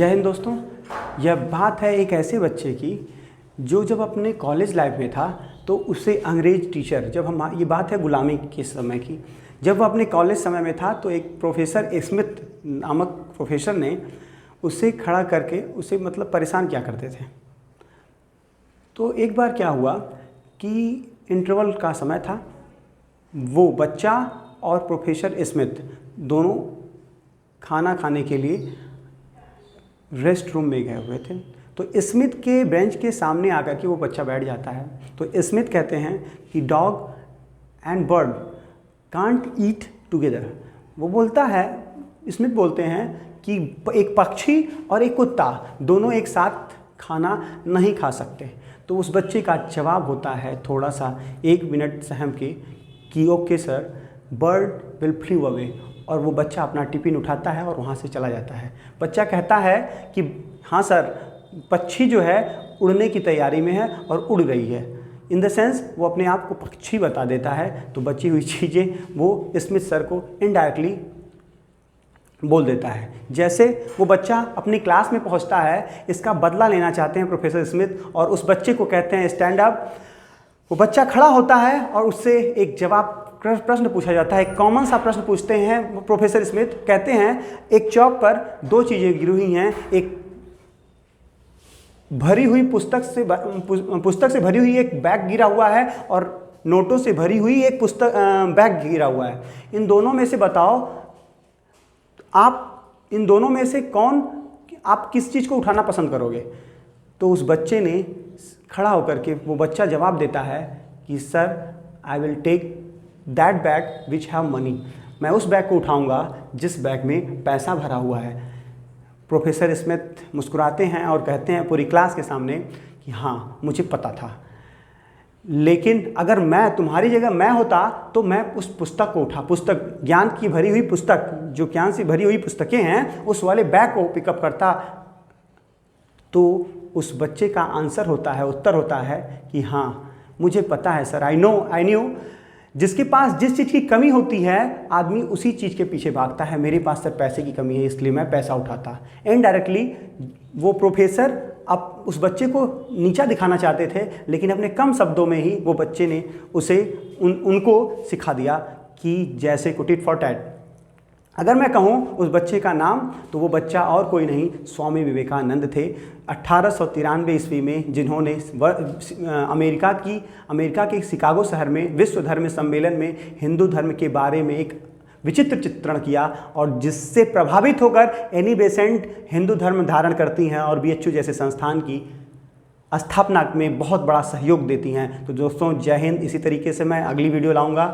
जय हिंद दोस्तों। यह बात है एक ऐसे बच्चे की जो जब अपने कॉलेज लाइफ में था तो उसे अंग्रेज टीचर, जब हम ये बात है गुलामी के समय की, जब वह अपने कॉलेज समय में था तो एक प्रोफेसर स्मिथ नामक प्रोफेसर ने उसे खड़ा करके उसे परेशान किया करते थे। तो एक बार क्या हुआ कि इंटरवल का समय था, वो बच्चा और प्रोफेसर स्मिथ दोनों खाना खाने के लिए रेस्ट रूम में गए हुए थे। तो स्मिथ के बेंच के सामने आकर के वो बच्चा बैठ जाता है। तो स्मिथ कहते हैं कि dog and bird can't eat together. वो बोलता है, स्मिथ बोलते हैं कि एक पक्षी और एक कुत्ता दोनों एक साथ खाना नहीं खा सकते। तो उस बच्चे का जवाब होता है थोड़ा सा 1 मिनट सहम के कि okay sir, bird will flee away. और वो बच्चा अपना टिफिन उठाता है और वहाँ से चला जाता है। बच्चा कहता है कि हाँ सर, पक्षी जो है उड़ने की तैयारी में है और उड़ रही है। इन द सेंस वो अपने आप को पक्षी बता देता है। तो बची हुई चीज़ें वो स्मिथ सर को इनडायरेक्टली बोल देता है। जैसे वो बच्चा अपनी क्लास में पहुंचता है, इसका बदला लेना चाहते हैं प्रोफेसर स्मिथ और उस बच्चे को कहते हैं स्टैंड अप। वो बच्चा खड़ा होता है और उससे एक जवाब प्रश्न पूछा जाता है। एक कॉमन सा प्रश्न पूछते हैं प्रोफेसर स्मिथ। कहते हैं एक चौक पर 2 चीज़ें गिरी हुई हैं, एक भरी हुई पुस्तक से भरी हुई एक बैग गिरा हुआ है और नोटों से भरी हुई एक बैग गिरा हुआ है। इन दोनों में से बताओ, आप इन दोनों में से आप किस चीज़ को उठाना पसंद करोगे? तो उस बच्चे ने खड़ा होकर के वो बच्चा जवाब देता है कि sir, I will take that bag which have money. मैं उस बैग को उठाऊंगा जिस बैग में पैसा भरा हुआ है। प्रोफेसर स्मिथ मुस्कुराते हैं और कहते हैं पूरी क्लास के सामने कि हाँ, मुझे पता था, लेकिन अगर मैं तुम्हारी जगह मैं होता तो मैं उस पुस्तक को ज्ञान की भरी हुई पुस्तक, जो ज्ञान से भरी हुई पुस्तकें हैं, उस वाले बैग को पिकअप करता। तो उस बच्चे का आंसर होता है, उत्तर होता है कि हाँ, मुझे पता है सर, आई न्यू। जिसके पास जिस चीज़ की कमी होती है आदमी उसी चीज़ के पीछे भागता है। मेरे पास सर पैसे की कमी है इसलिए मैं पैसा उठाता। इनडायरेक्टली वो प्रोफेसर अब उस बच्चे को नीचा दिखाना चाहते थे, लेकिन अपने कम शब्दों में ही वो बच्चे ने उसे उनको सिखा दिया कि जैसे को टिट फॉर टैट। अगर मैं कहूँ उस बच्चे का नाम, तो वो बच्चा और कोई नहीं, स्वामी विवेकानंद थे। 1893 ईस्वी में जिन्होंने अमेरिका के शिकागो शहर में विश्व धर्म सम्मेलन में हिंदू धर्म के बारे में एक विचित्र चित्रण किया और जिससे प्रभावित होकर एनी बेसेंट हिंदू धर्म धारण करती हैं और BHU जैसे संस्थान की स्थापना में बहुत बड़ा सहयोग देती हैं। तो दोस्तों, जय हिंद। इसी तरीके से मैं अगली वीडियो लाऊंगा।